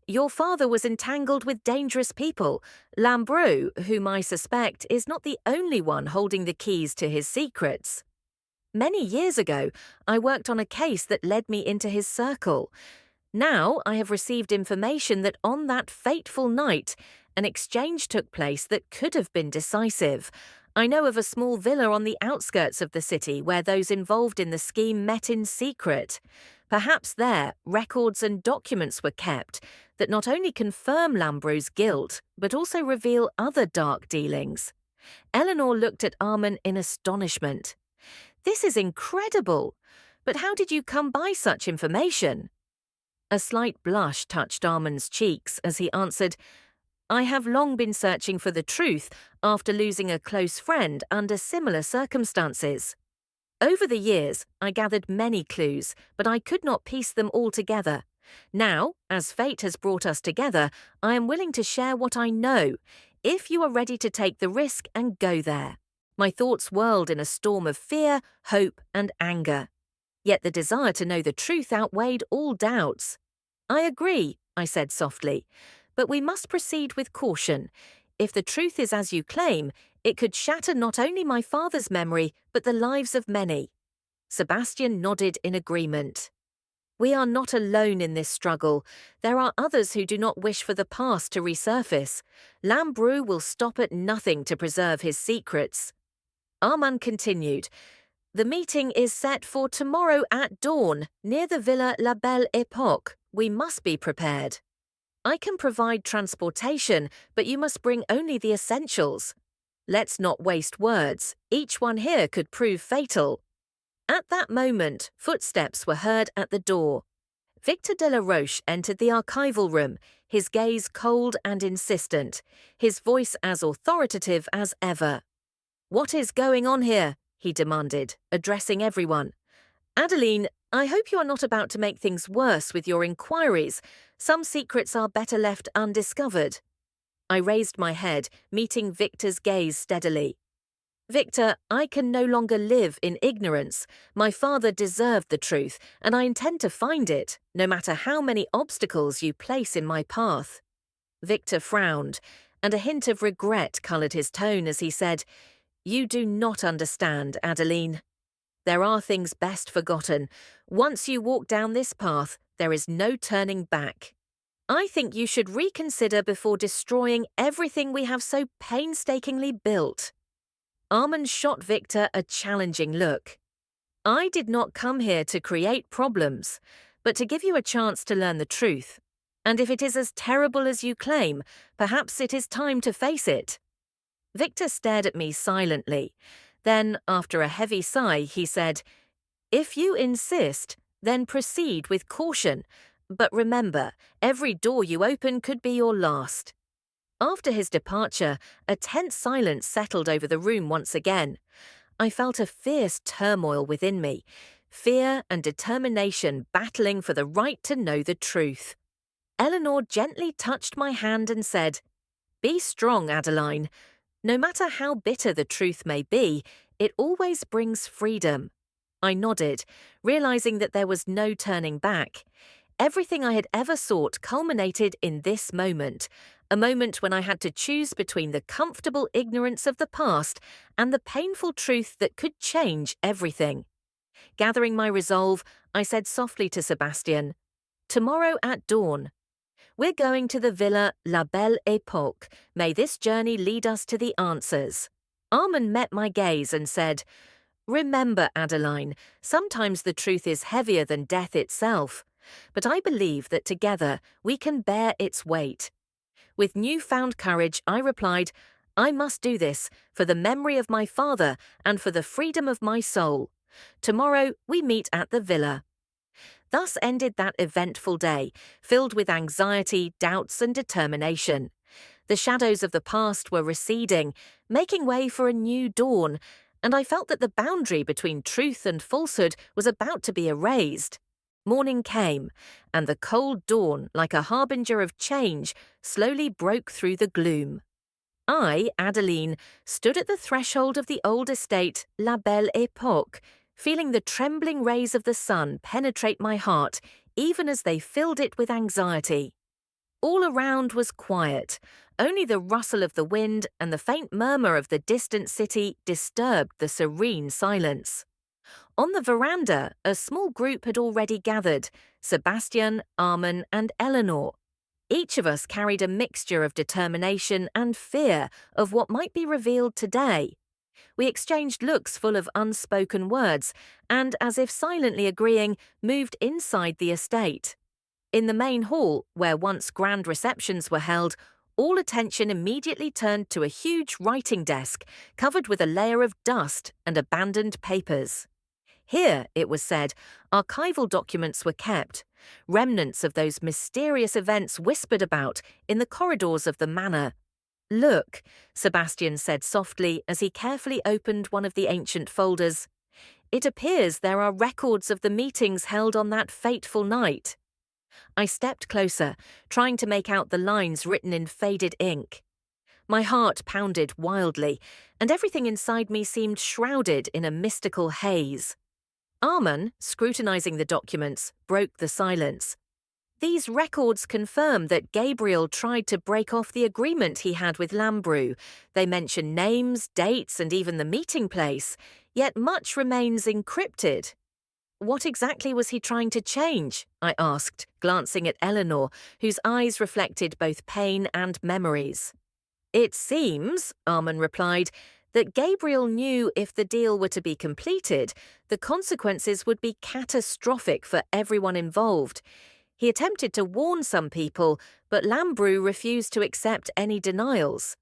"Your father was entangled with dangerous people. Lambrou, whom I suspect, is not the only one holding the keys to his secrets. Many years ago, I worked on a case that led me into his circle. Now I have received information that on that fateful night, an exchange took place that could have been decisive. I know of a small villa on the outskirts of the city where those involved in the scheme met in secret. Perhaps there, records and documents were kept that not only confirm Lambrou's guilt, but also reveal other dark dealings." Eleanor looked at Armand in astonishment. "This is incredible! But how did you come by such information?" A slight blush touched Armand's cheeks as he answered, "I have long been searching for the truth after losing a close friend under similar circumstances. Over the years, I gathered many clues, but I could not piece them all together. Now, as fate has brought us together, I am willing to share what I know, if you are ready to take the risk and go there." My thoughts whirled in a storm of fear, hope, and anger. Yet the desire to know the truth outweighed all doubts. "I agree," I said softly, "but we must proceed with caution. If the truth is as you claim, it could shatter not only my father's memory, but the lives of many." Sebastian nodded in agreement. "We are not alone in this struggle. There are others who do not wish for the past to resurface. Lambrou will stop at nothing to preserve his secrets." Armand continued, "The meeting is set for tomorrow at dawn, near the Villa La Belle Époque. We must be prepared. I can provide transportation, but you must bring only the essentials. Let's not waste words. Each one here could prove fatal." At that moment, footsteps were heard at the door. Victor de la Roche entered the archival room, his gaze cold and insistent, his voice as authoritative as ever. "What is going on here?" he demanded, addressing everyone. "Adeline, I hope you are not about to make things worse with your inquiries. Some secrets are better left undiscovered." I raised my head, meeting Victor's gaze steadily. "Victor, I can no longer live in ignorance. My father deserved the truth, and I intend to find it, no matter how many obstacles you place in my path." Victor frowned, and a hint of regret coloured his tone as he said, "You do not understand, Adeline. There are things best forgotten. Once you walk down this path, there is no turning back. I think you should reconsider before destroying everything we have so painstakingly built." Armand shot Victor a challenging look. "I did not come here to create problems, but to give you a chance to learn the truth. And if it is as terrible as you claim, perhaps it is time to face it." Victor stared at me silently. Then, after a heavy sigh, he said, "If you insist, then proceed with caution. But remember, every door you open could be your last." After his departure, a tense silence settled over the room once again. I felt a fierce turmoil within me, fear and determination battling for the right to know the truth. Eleanor gently touched my hand and said, "Be strong, Adeline. No matter how bitter the truth may be, it always brings freedom." I nodded, realizing that there was no turning back. Everything I had ever sought culminated in this moment, a moment when I had to choose between the comfortable ignorance of the past and the painful truth that could change everything. Gathering my resolve, I said softly to Sebastian, "Tomorrow at dawn. We're going to the villa La Belle Époque. May this journey lead us to the answers." Armand met my gaze and said, "Remember, Adeline, sometimes the truth is heavier than death itself. But I believe that together we can bear its weight." With newfound courage, I replied, "I must do this, for the memory of my father and for the freedom of my soul. Tomorrow we meet at the villa." Thus ended that eventful day, filled with anxiety, doubts, and determination. The shadows of the past were receding, making way for a new dawn, and I felt that the boundary between truth and falsehood was about to be erased. Morning came, and the cold dawn, like a harbinger of change, slowly broke through the gloom. I, Adeline, stood at the threshold of the old estate La Belle Époque, feeling the trembling rays of the sun penetrate my heart, even as they filled it with anxiety. All around was quiet. Only the rustle of the wind and the faint murmur of the distant city disturbed the serene silence. On the veranda, a small group had already gathered: Sebastian, Armand, and Eleanor. Each of us carried a mixture of determination and fear of what might be revealed today. We exchanged looks full of unspoken words and, as if silently agreeing, moved inside the estate. In the main hall, where once grand receptions were held, all attention immediately turned to a huge writing desk covered with a layer of dust and abandoned papers. Here, it was said, archival documents were kept, remnants of those mysterious events whispered about in the corridors of the manor. "Look," Sebastian said softly as he carefully opened one of the ancient folders. "It appears there are records of the meetings held on that fateful night." I stepped closer, trying to make out the lines written in faded ink. My heart pounded wildly, and everything inside me seemed shrouded in a mystical haze. Armand, scrutinizing the documents, broke the silence. "These records confirm that Gabriel tried to break off the agreement he had with Lambrou. They mention names, dates, and even the meeting place, yet much remains encrypted." "What exactly was he trying to change?" I asked, glancing at Eleanor, whose eyes reflected both pain and memories. "It seems," Armand replied, "that Gabriel knew if the deal were to be completed, the consequences would be catastrophic for everyone involved. He attempted to warn some people, but Lambrou refused to accept any denials."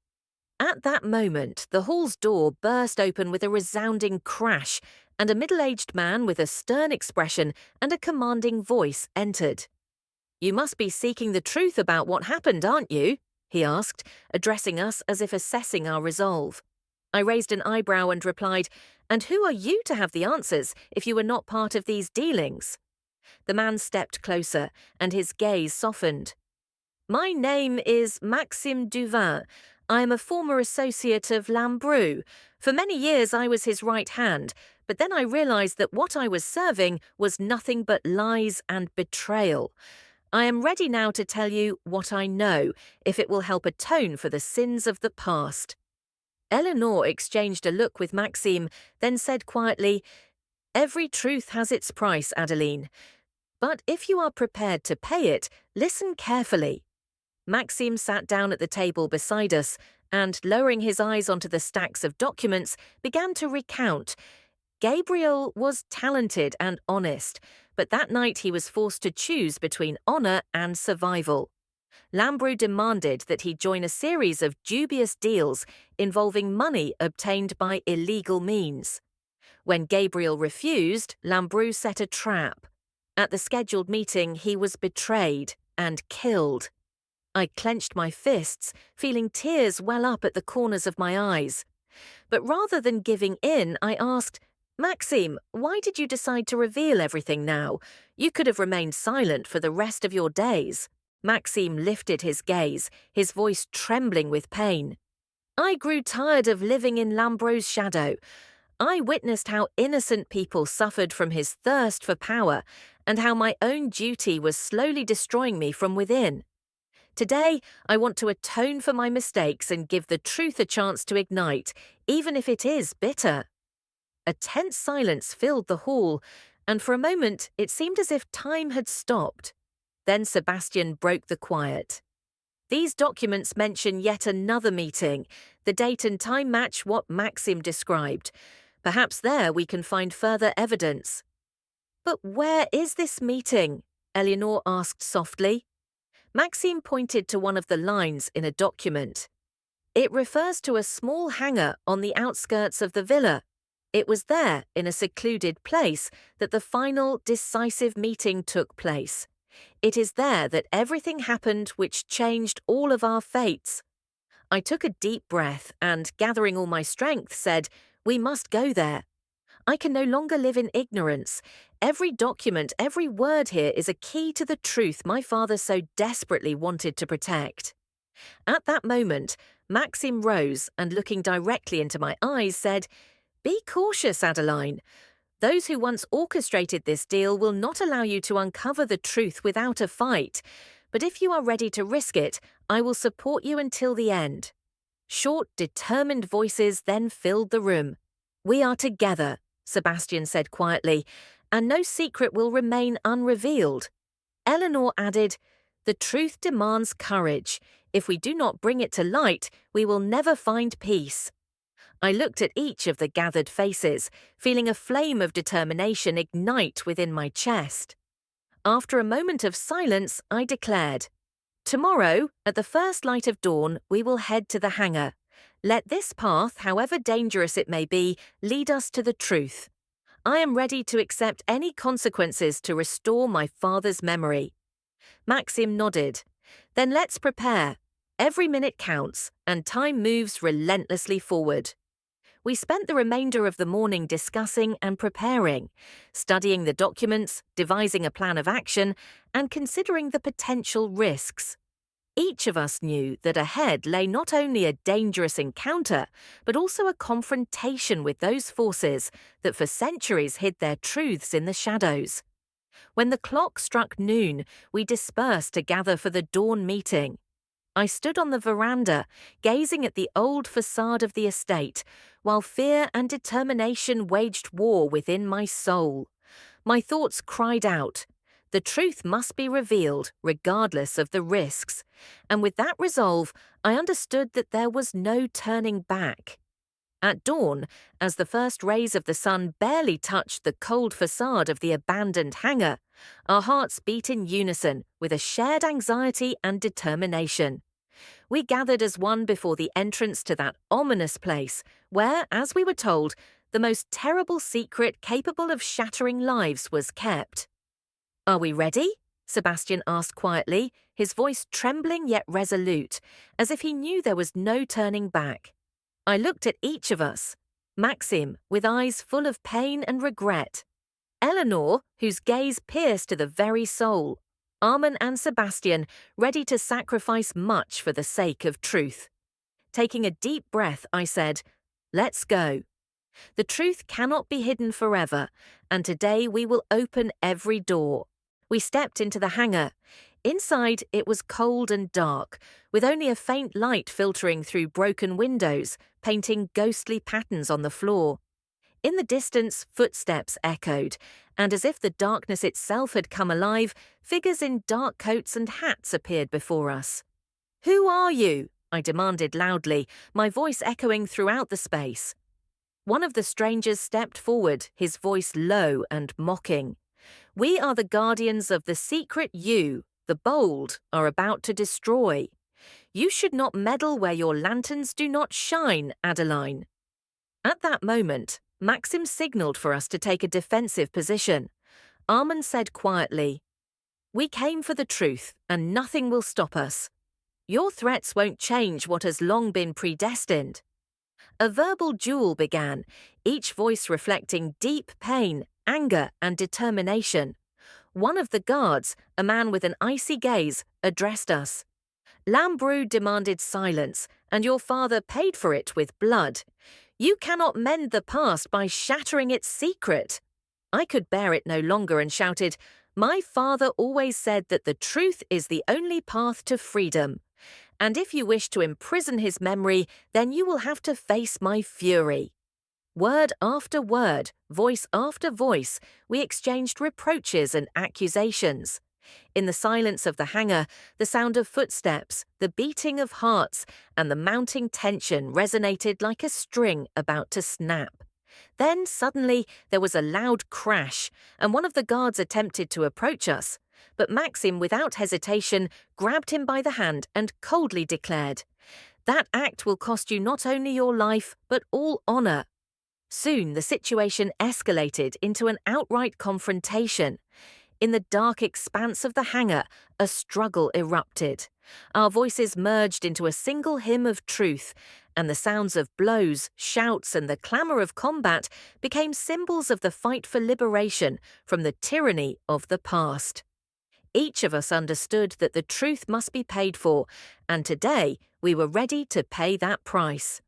At that moment, the hall's door burst open with a resounding crash, and a middle-aged man with a stern expression and a commanding voice entered. "You must be seeking the truth about what happened, aren't you?" he asked, addressing us as if assessing our resolve. I raised an eyebrow and replied, "And who are you to have the answers if you were not part of these dealings?" The man stepped closer, and his gaze softened. "My name is Maxime Duvin. I am a former associate of Lambrou. For many years I was his right hand, but then I realized that what I was serving was nothing but lies and betrayal. I am ready now to tell you what I know, if it will help atone for the sins of the past." Eleanor exchanged a look with Maxime, then said quietly, "Every truth has its price, Adeline. But if you are prepared to pay it, listen carefully." Maxime sat down at the table beside us and, lowering his eyes onto the stacks of documents, began to recount. Gabriel was talented and honest, but that night he was forced to choose between honor and survival. Lambrou demanded that he join a series of dubious deals involving money obtained by illegal means. When Gabriel refused, Lambrou set a trap. At the scheduled meeting, he was betrayed and killed. I clenched my fists, feeling tears well up at the corners of my eyes. But rather than giving in, I asked, "Maxime, why did you decide to reveal everything now? You could have remained silent for the rest of your days." Maxime lifted his gaze, his voice trembling with pain. "I grew tired of living in Lambrou's shadow. I witnessed how innocent people suffered from his thirst for power, and how my own duty was slowly destroying me from within. Today, I want to atone for my mistakes and give the truth a chance to ignite, even if it is bitter. A tense silence filled the hall, and for a moment it seemed as if time had stopped. Then Sebastian broke the quiet. These documents mention yet another meeting. The date and time match what Maxim described. Perhaps there we can find further evidence. But where is this meeting? Eleanor asked softly. Maxim pointed to one of the lines in a document. It refers to a small hangar on the outskirts of the villa. It was there, in a secluded place, that the final, decisive meeting took place. It is there that everything happened which changed all of our fates. I took a deep breath and, gathering all my strength, said, "We must go there. I can no longer live in ignorance. Every document, every word here is a key to the truth my father so desperately wanted to protect." At that moment, Maxim rose and, looking directly into my eyes, said, "Be cautious, Adeline. Those who once orchestrated this deal will not allow you to uncover the truth without a fight, but if you are ready to risk it, I will support you until the end." Short, determined voices then filled the room. "We are together," Sebastian said quietly, "and no secret will remain unrevealed." Eleanor added, "The truth demands courage. If we do not bring it to light, we will never find peace." I looked at each of the gathered faces, feeling a flame of determination ignite within my chest. After a moment of silence, I declared, "Tomorrow, at the first light of dawn, we will head to the hangar. Let this path, however dangerous it may be, lead us to the truth. I am ready to accept any consequences to restore my father's memory." Maxim nodded. "Then let's prepare. Every minute counts, and time moves relentlessly forward." We spent the remainder of the morning discussing and preparing, studying the documents, devising a plan of action, and considering the potential risks. Each of us knew that ahead lay not only a dangerous encounter, but also a confrontation with those forces that for centuries hid their truths in the shadows. When the clock struck noon, we dispersed to gather for the dawn meeting. I stood on the veranda, gazing at the old facade of the estate, while fear and determination waged war within my soul. My thoughts cried out, the truth must be revealed, regardless of the risks. And with that resolve, I understood that there was no turning back. At dawn, as the first rays of the sun barely touched the cold facade of the abandoned hangar, our hearts beat in unison with a shared anxiety and determination. We gathered as one before the entrance to that ominous place where, as we were told, the most terrible secret capable of shattering lives was kept. "Are we ready?" Sebastian asked quietly, his voice trembling yet resolute, as if he knew there was no turning back. I looked at each of us. Maxim, with eyes full of pain and regret. Eleanor, whose gaze pierced to the very soul. Armand and Sebastian, ready to sacrifice much for the sake of truth. Taking a deep breath, I said, "Let's go. The truth cannot be hidden forever, and today we will open every door." We stepped into the hangar. Inside, it was cold and dark, with only a faint light filtering through broken windows, painting ghostly patterns on the floor. In the distance, footsteps echoed, and as if the darkness itself had come alive, figures in dark coats and hats appeared before us. "Who are you?" I demanded loudly, my voice echoing throughout the space. One of the strangers stepped forward, his voice low and mocking. "We are the guardians of the secret you, the bold, are about to destroy. You should not meddle where your lanterns do not shine, Adeline." At that moment, Maxim signaled for us to take a defensive position. Armand said quietly, "We came for the truth, and nothing will stop us. Your threats won't change what has long been predestined." A verbal duel began, each voice reflecting deep pain, anger, and determination. One of the guards, a man with an icy gaze, addressed us. "Lambrou demanded silence, and your father paid for it with blood. You cannot mend the past by shattering its secret." I could bear it no longer and shouted, My father always said that the truth is the only path to freedom. And if you wish to imprison his memory, then you will have to face my fury. Word after word, voice after voice, we exchanged reproaches and accusations. In the silence of the hangar, the sound of footsteps, the beating of hearts, and the mounting tension resonated like a string about to snap. Then suddenly there was a loud crash, and one of the guards attempted to approach us. But Maxim, without hesitation, grabbed him by the hand and coldly declared, "That act will cost you not only your life, but all honor." Soon the situation escalated into an outright confrontation. In the dark expanse of the hangar, a struggle erupted. Our voices merged into a single hymn of truth, and the sounds of blows, shouts, and the clamour of combat became symbols of the fight for liberation from the tyranny of the past. Each of us understood that the truth must be paid for, and today we were ready to pay that price.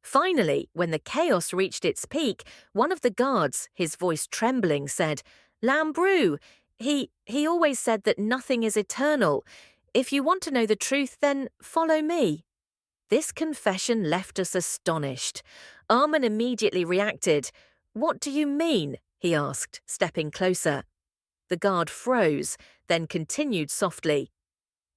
Finally, when the chaos reached its peak, one of the guards, his voice trembling, said, "Lambrou, he always said that nothing is eternal. If you want to know the truth, then follow me." This confession left us astonished. Armin immediately reacted. "What do you mean?" he asked, stepping closer. The guard froze, then continued softly.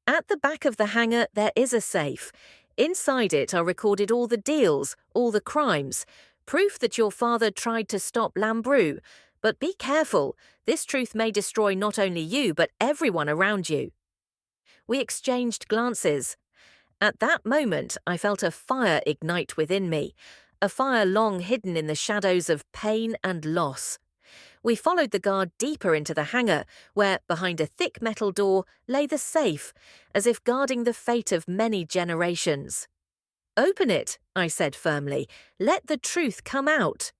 "At the back of the hangar there is a safe. Inside it are recorded all the deals, all the crimes, proof that your father tried to stop Lambrou. But be careful, this truth may destroy not only you but everyone around you." We exchanged glances. At that moment I felt a fire ignite within me, a fire long hidden in the shadows of pain and loss. We followed the guard deeper into the hangar, where, behind a thick metal door, lay the safe, as if guarding the fate of many generations. "Open it," I said firmly. "Let the truth come out."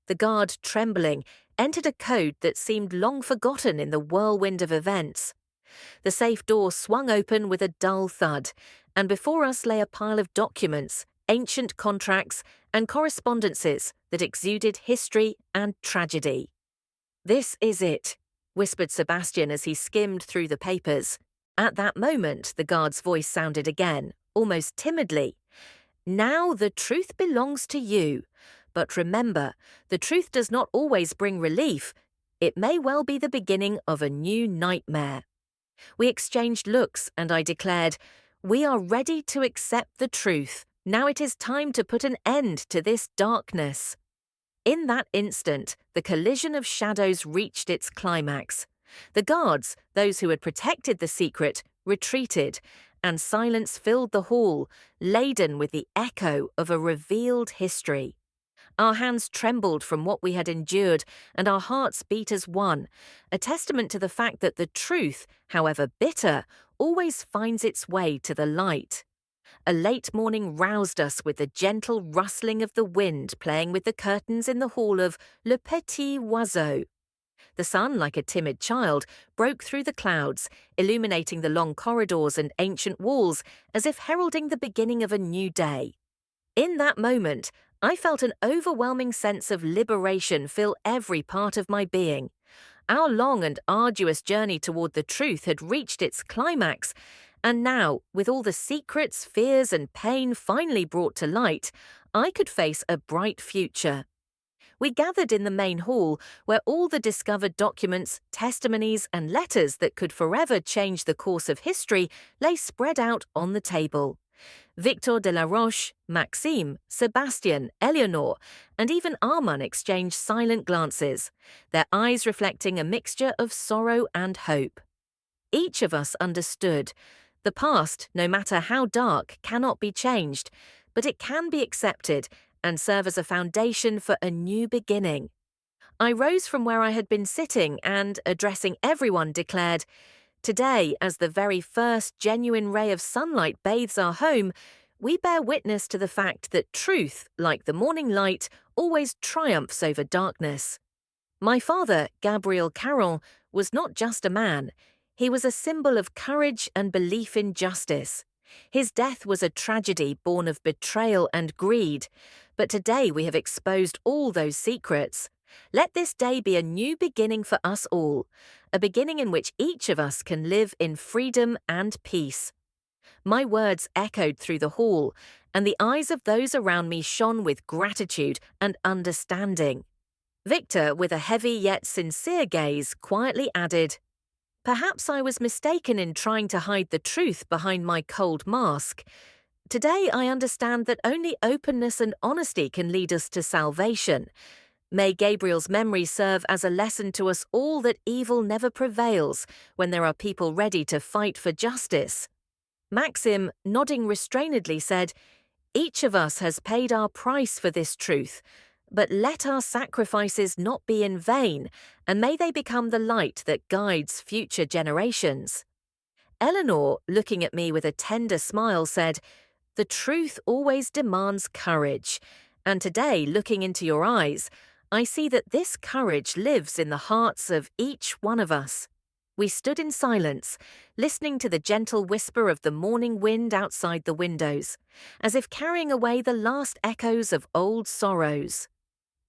The guard, trembling, entered a code that seemed long forgotten in the whirlwind of events. The safe door swung open with a dull thud, and before us lay a pile of documents, ancient contracts, and correspondences that exuded history and tragedy. "This is it," whispered Sebastian as he skimmed through the papers. At that moment, the guard's voice sounded again, almost timidly. "Now the truth belongs to you. But remember, the truth does not always bring relief. It may well be the beginning of a new nightmare." We exchanged looks, and I declared, "We are ready to accept the truth. Now it is time to put an end to this darkness." In that instant, the collision of shadows reached its climax. The guards, those who had protected the secret, retreated, and silence filled the hall, laden with the echo of a revealed history. Our hands trembled from what we had endured, and our hearts beat as one, a testament to the fact that the truth, however bitter, always finds its way to the light. A late morning roused us with the gentle rustling of the wind playing with the curtains in the hall of Le Petit Oiseau. The sun, like a timid child, broke through the clouds, illuminating the long corridors and ancient walls as if heralding the beginning of a new day. In that moment, I felt an overwhelming sense of liberation fill every part of my being. Our long and arduous journey toward the truth had reached its climax, and now, with all the secrets, fears, and pain finally brought to light, I could face a bright future. We gathered in the main hall, where all the discovered documents, testimonies, and letters that could forever change the course of history lay spread out on the table. Victor de la Roche, Maxime, Sebastian, Eleanor, and even Armand exchanged silent glances, their eyes reflecting a mixture of sorrow and hope. Each of us understood. The past, no matter how dark, cannot be changed, but it can be accepted and serve as a foundation for a new beginning. I rose from where I had been sitting and, addressing everyone, declared, "Today, as the very first genuine ray of sunlight bathes our home, we bear witness to the fact that truth, like the morning light, always triumphs over darkness." My father, Gabriel Caron, was not just a man. He was a symbol of courage and belief in justice. His death was a tragedy born of betrayal and greed, but today we have exposed all those secrets. Let this day be a new beginning for us all, a beginning in which each of us can live in freedom and peace. My words echoed through the hall, and the eyes of those around me shone with gratitude and understanding. Victor, with a heavy yet sincere gaze, quietly added, "Perhaps I was mistaken in trying to hide the truth behind my cold mask. Today I understand that only openness and honesty can lead us to salvation. May Gabriel's memory serve as a lesson to us all that evil never prevails when there are people ready to fight for justice." Maxim, nodding restrainedly, said, "Each of us has paid our price for this truth, but let our sacrifices not be in vain, and may they become the light that guides future generations." Eleanor, looking at me with a tender smile, said, "The truth always demands courage, and today, looking into your eyes, I see that this courage lives in the hearts of each one of us." We stood in silence, listening to the gentle whisper of the morning wind outside the windows, as if carrying away the last echoes of old sorrows.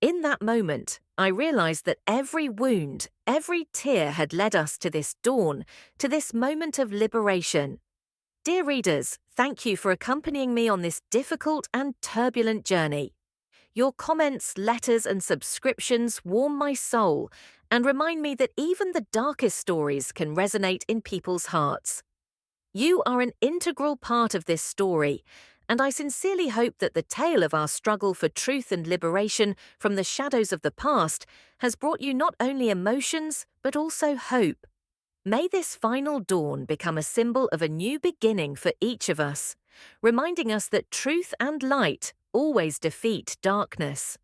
In that moment, I realized that every wound, every tear had led us to this dawn, to this moment of liberation. Dear readers, thank you for accompanying me on this difficult and turbulent journey. Your comments, letters, and subscriptions warm my soul and remind me that even the darkest stories can resonate in people's hearts. You are an integral part of this story, and I sincerely hope that the tale of our struggle for truth and liberation from the shadows of the past has brought you not only emotions, but also hope. May this final dawn become a symbol of a new beginning for each of us, reminding us that truth and light always defeat darkness.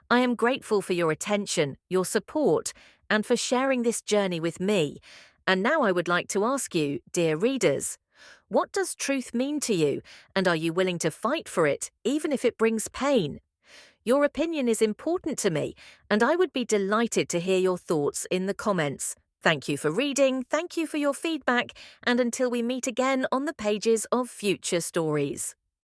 I am grateful for your attention, your support, and for sharing this journey with me. And now I would like to ask you, dear readers, what does truth mean to you, and are you willing to fight for it, even if it brings pain? Your opinion is important to me, and I would be delighted to hear your thoughts in the comments. Thank you for reading, thank you for your feedback, and until we meet again on the pages of future stories.